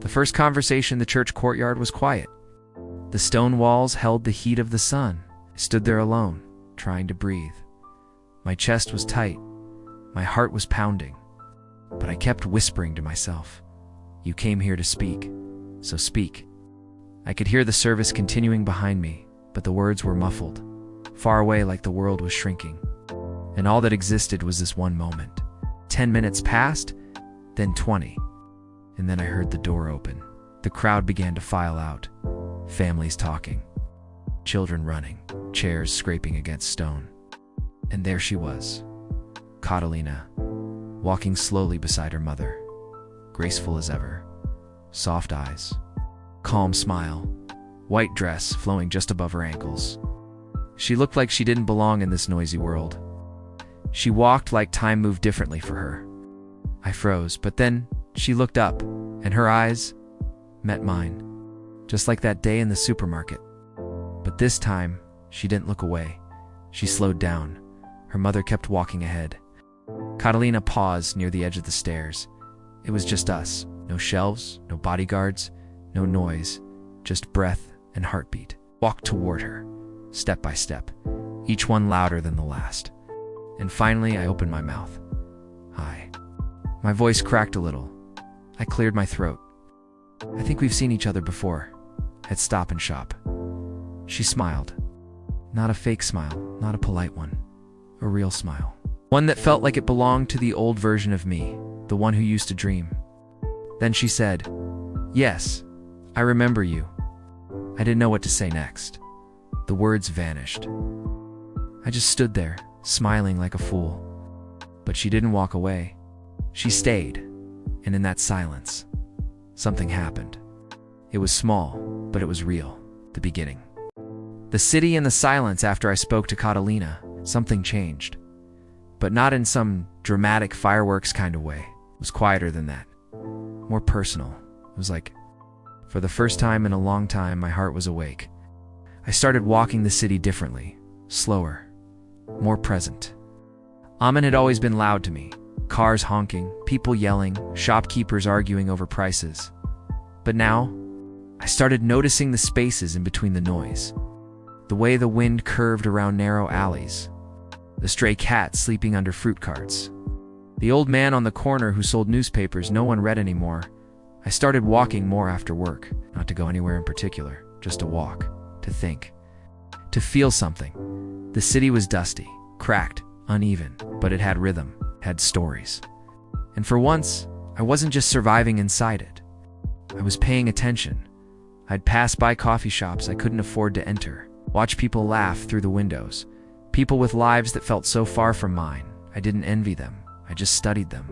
The first conversation in the church courtyard was quiet. The stone walls held the heat of the sun. I stood there alone, trying to breathe. My chest was tight. My heart was pounding. But I kept whispering to myself, "You came here to speak, so speak." I could hear the service continuing behind me, but the words were muffled, far away like the world was shrinking. And all that existed was this one moment. 10 minutes passed, then 20. And then I heard the door open. The crowd began to file out. Families talking, children running, chairs scraping against stone. And there she was, Katalina, walking slowly beside her mother, graceful as ever, soft eyes, calm smile, white dress flowing just above her ankles. She looked like she didn't belong in this noisy world. She walked like time moved differently for her. I froze, but then she looked up, and her eyes met mine, just like that day in the supermarket. But this time, she didn't look away. She slowed down. Her mother kept walking ahead. Katalina paused near the edge of the stairs. It was just us. No shelves, no bodyguards, no noise, just breath and heartbeat. Walked toward her, step by step, each one louder than the last. And finally, I opened my mouth. "Hi." My voice cracked a little. I cleared my throat. "I think we've seen each other before, at Stop and Shop." She smiled. Not a fake smile, not a polite one. A real smile. One that felt like it belonged to the old version of me, the one who used to dream. Then she said, "Yes, I remember you." I didn't know what to say next. The words vanished. I just stood there, smiling like a fool. But she didn't walk away. She stayed, and in that silence, something happened. It was small, but it was real. The beginning. The city and the silence after I spoke to Katalina, something changed. But not in some dramatic fireworks kind of way. It was quieter than that. More personal. It was like, for the first time in a long time, my heart was awake. I started walking the city differently, slower, more present. Amen had always been loud to me. Cars honking, people yelling, shopkeepers arguing over prices. But now, I started noticing the spaces in between the noise. The way the wind curved around narrow alleys. The stray cat sleeping under fruit carts. The old man on the corner who sold newspapers no one read anymore. I started walking more after work, not to go anywhere in particular, just to walk, to think, to feel something. The city was dusty, cracked, uneven, but it had rhythm, had stories. And for once, I wasn't just surviving inside it. I was paying attention. I'd pass by coffee shops I couldn't afford to enter, watch people laugh through the windows. People with lives that felt so far from mine. I didn't envy them. I just studied them.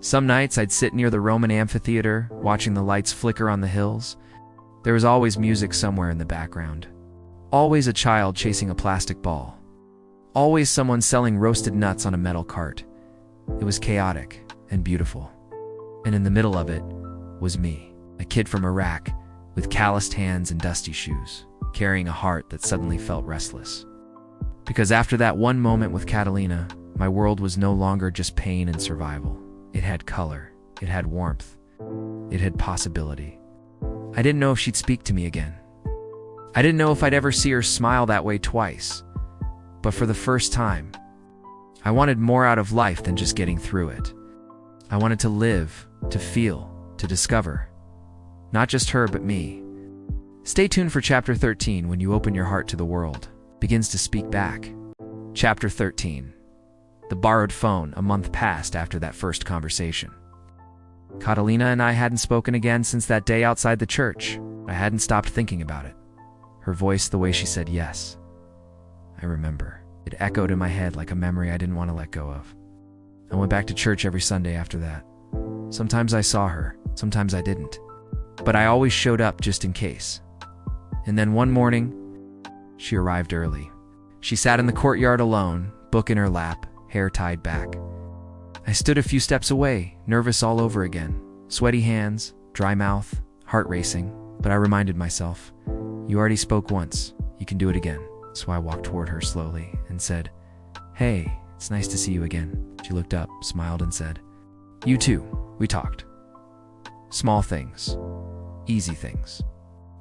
Some nights I'd sit near the Roman amphitheater, watching the lights flicker on the hills. There was always music somewhere in the background. Always a child chasing a plastic ball. Always someone selling roasted nuts on a metal cart. It was chaotic and beautiful. And in the middle of it was me, a kid from Iraq, with calloused hands and dusty shoes, carrying a heart that suddenly felt restless. Because after that one moment with Katalina, my world was no longer just pain and survival. It had color, it had warmth, it had possibility. I didn't know if she'd speak to me again. I didn't know if I'd ever see her smile that way twice. But for the first time, I wanted more out of life than just getting through it. I wanted to live, to feel, to discover. Not just her, but me. Stay tuned for Chapter 13 when you open your heart to the world. Begins to speak back. Chapter 13. The borrowed phone. A month passed after that first conversation. Katalina and I hadn't spoken again since that day outside the church. I hadn't stopped thinking about it. Her voice, the way she said yes. I remember. It echoed in my head like a memory I didn't want to let go of. I went back to church every Sunday after that. Sometimes I saw her, sometimes I didn't. But I always showed up just in case. And then one morning, she arrived early. She sat in the courtyard alone, book in her lap, hair tied back. I stood a few steps away, nervous all over again. Sweaty hands, dry mouth, heart racing. But I reminded myself, you already spoke once, you can do it again. So I walked toward her slowly and said, "Hey, it's nice to see you again." She looked up, smiled and said, "You too, we talked." Small things. Easy things.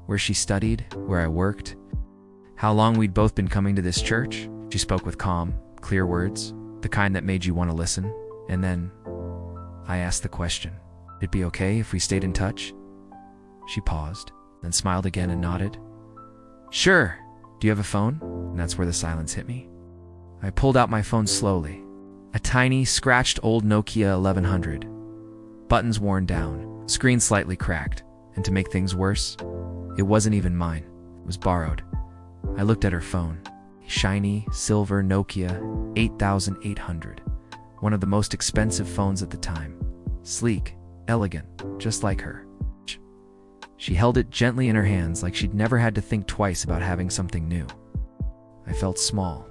Where she studied, where I worked, how long we'd both been coming to this church. She spoke with calm, clear words, the kind that made you want to listen. And then I asked the question, "It'd be okay if we stayed in touch?" She paused, then smiled again and nodded. "Sure. Do you have a phone?" And that's where the silence hit me. I pulled out my phone slowly. A tiny, scratched old Nokia 1100. Buttons worn down, screen slightly cracked, and to make things worse, it wasn't even mine. It was borrowed. I looked at her phone. A shiny, silver Nokia 8800. One of the most expensive phones at the time. Sleek, elegant, just like her. She held it gently in her hands like she'd never had to think twice about having something new. I felt small.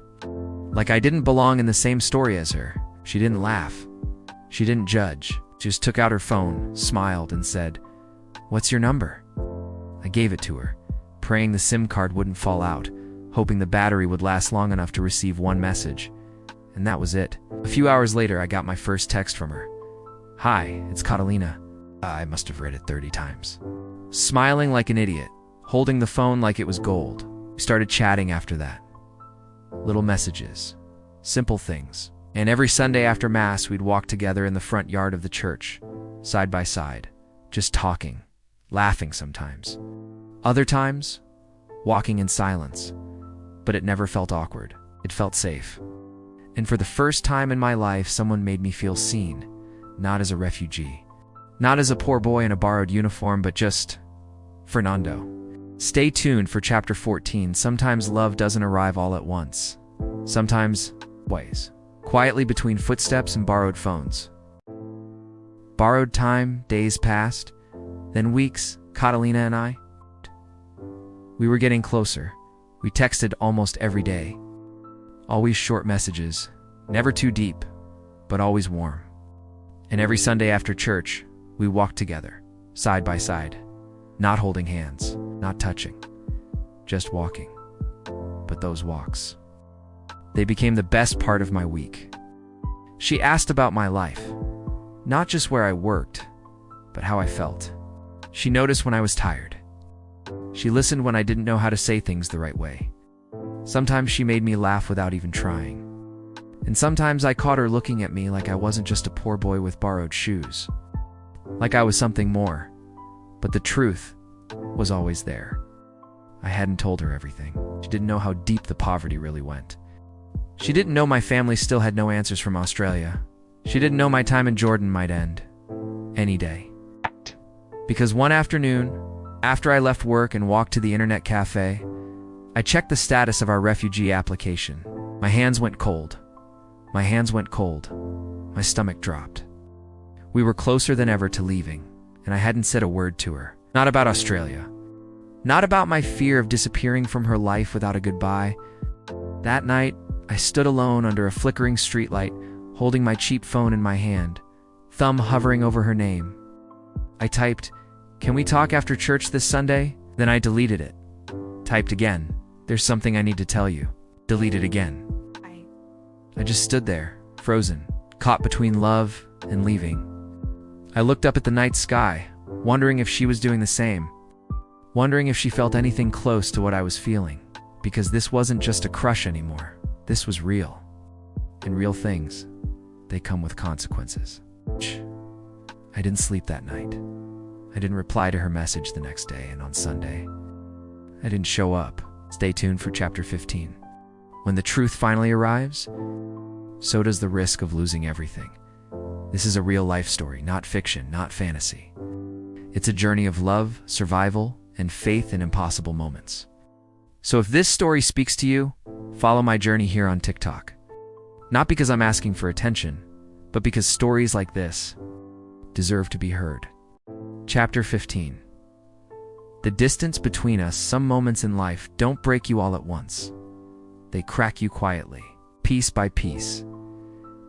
Like I didn't belong in the same story as her. She didn't laugh. She didn't judge. She just took out her phone, smiled, and said, "What's your number?" I gave it to her, praying the SIM card wouldn't fall out, hoping the battery would last long enough to receive one message. And that was it. A few hours later, I got my first text from her. "Hi, it's Katalina." I must have read it 30 times. Smiling like an idiot, holding the phone like it was gold. We started chatting after that. Little messages, simple things. And every Sunday after Mass, we'd walk together in the front yard of the church, side by side, just talking, laughing sometimes. Other times, walking in silence. But it never felt awkward. It felt safe. And for the first time in my life, someone made me feel seen, not as a refugee. Not as a poor boy in a borrowed uniform, but just Fernando. Stay tuned for chapter 14. Sometimes love doesn't arrive all at once. Sometimes, ways. Quietly between footsteps and borrowed phones. Borrowed time, days passed, then weeks, Katalina and I. We were getting closer. We texted almost every day. Always short messages, never too deep, but always warm. And every Sunday after church, we walked together, side by side, not holding hands, not touching, just walking. But those walks, they became the best part of my week. She asked about my life, not just where I worked, but how I felt. She noticed when I was tired. She listened when I didn't know how to say things the right way. Sometimes she made me laugh without even trying. And sometimes I caught her looking at me like I wasn't just a poor boy with borrowed shoes. Like I was something more. But the truth was always there. I hadn't told her everything. She didn't know how deep the poverty really went. She didn't know my family still had no answers from Australia. She didn't know my time in Jordan might end any day. Because one afternoon, after I left work and walked to the internet cafe, I checked the status of our refugee application. My hands went cold. My hands went cold. My stomach dropped. We were closer than ever to leaving, and I hadn't said a word to her. Not about Australia. Not about my fear of disappearing from her life without a goodbye. That night, I stood alone under a flickering streetlight, holding my cheap phone in my hand, thumb hovering over her name. I typed, "Can we talk after church this Sunday?" Then I deleted it. Typed again, "There's something I need to tell you." Deleted again. I just stood there, frozen, caught between love and leaving. I looked up at the night sky, wondering if she was doing the same. Wondering if she felt anything close to what I was feeling. Because this wasn't just a crush anymore. This was real. And real things, they come with consequences. I didn't sleep that night. I didn't reply to her message the next day and on Sunday. I didn't show up. Stay tuned for chapter 15. When the truth finally arrives, so does the risk of losing everything. This is a real life story, not fiction, not fantasy. It's a journey of love, survival, and faith in impossible moments. So if this story speaks to you, follow my journey here on TikTok. Not because I'm asking for attention, but because stories like this deserve to be heard. Chapter 15. The distance between us, some moments in life, don't break you all at once. They crack you quietly, piece by piece.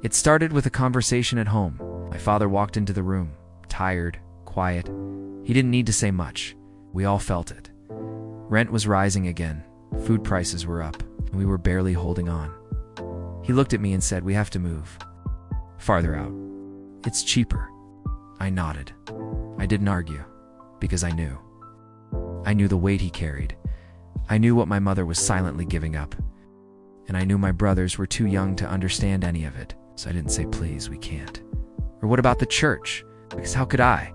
It started with a conversation at home. My father walked into the room, tired, quiet. He didn't need to say much. We all felt it. Rent was rising again. Food prices were up, and we were barely holding on. He looked at me and said, "We have to move farther out. It's cheaper." I nodded. I didn't argue, because I knew. I knew the weight he carried. I knew what my mother was silently giving up. And I knew my brothers were too young to understand any of it, so I didn't say, please, we can't. Or what about the church? Because how could I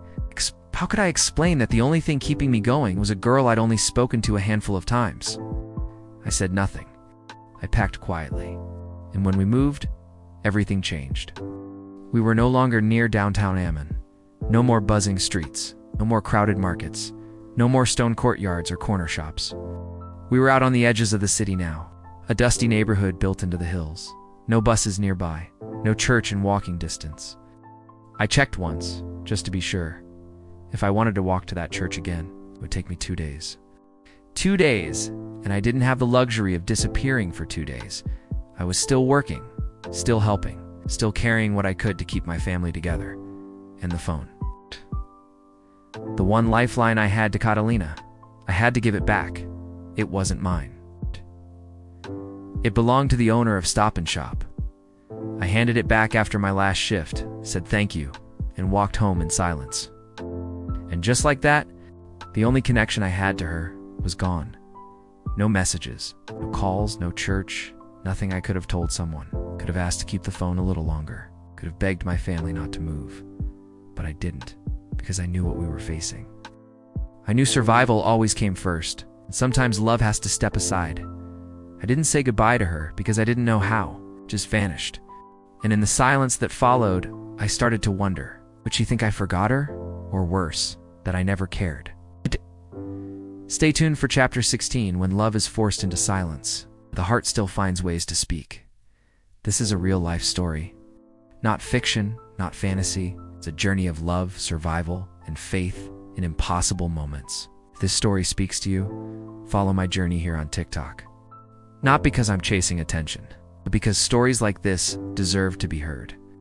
explain that the only thing keeping me going was a girl I'd only spoken to a handful of times? I said nothing. I packed quietly. And when we moved, everything changed. We were no longer near downtown Ammon. No more buzzing streets, no more crowded markets, no more stone courtyards or corner shops. We were out on the edges of the city now, a dusty neighborhood built into the hills. No buses nearby, no church in walking distance. I checked once, just to be sure. If I wanted to walk to that church again, it would take me 2 days. 2 days, and I didn't have the luxury of disappearing for 2 days. I was still working, still helping, still carrying what I could to keep my family together. And the phone. The one lifeline I had to Katalina. I had to give it back. It wasn't mine. It belonged to the owner of Stop and Shop. I handed it back after my last shift, said thank you, and walked home in silence. And just like that, the only connection I had to her was gone. No messages, no calls, no church, nothing I could have told someone. Could have asked to keep the phone a little longer, could have begged my family not to move. But I didn't, because I knew what we were facing. I knew survival always came first, and sometimes love has to step aside. I didn't say goodbye to her because I didn't know how, just vanished. And in the silence that followed, I started to wonder, would she think I forgot her? Or worse, that I never cared? Stay tuned for chapter 16, when love is forced into silence. The heart still finds ways to speak. This is a real-life story. Not fiction, not fantasy. It's a journey of love, survival, and faith in impossible moments. If this story speaks to you, follow my journey here on TikTok. Not because I'm chasing attention, but because stories like this deserve to be heard.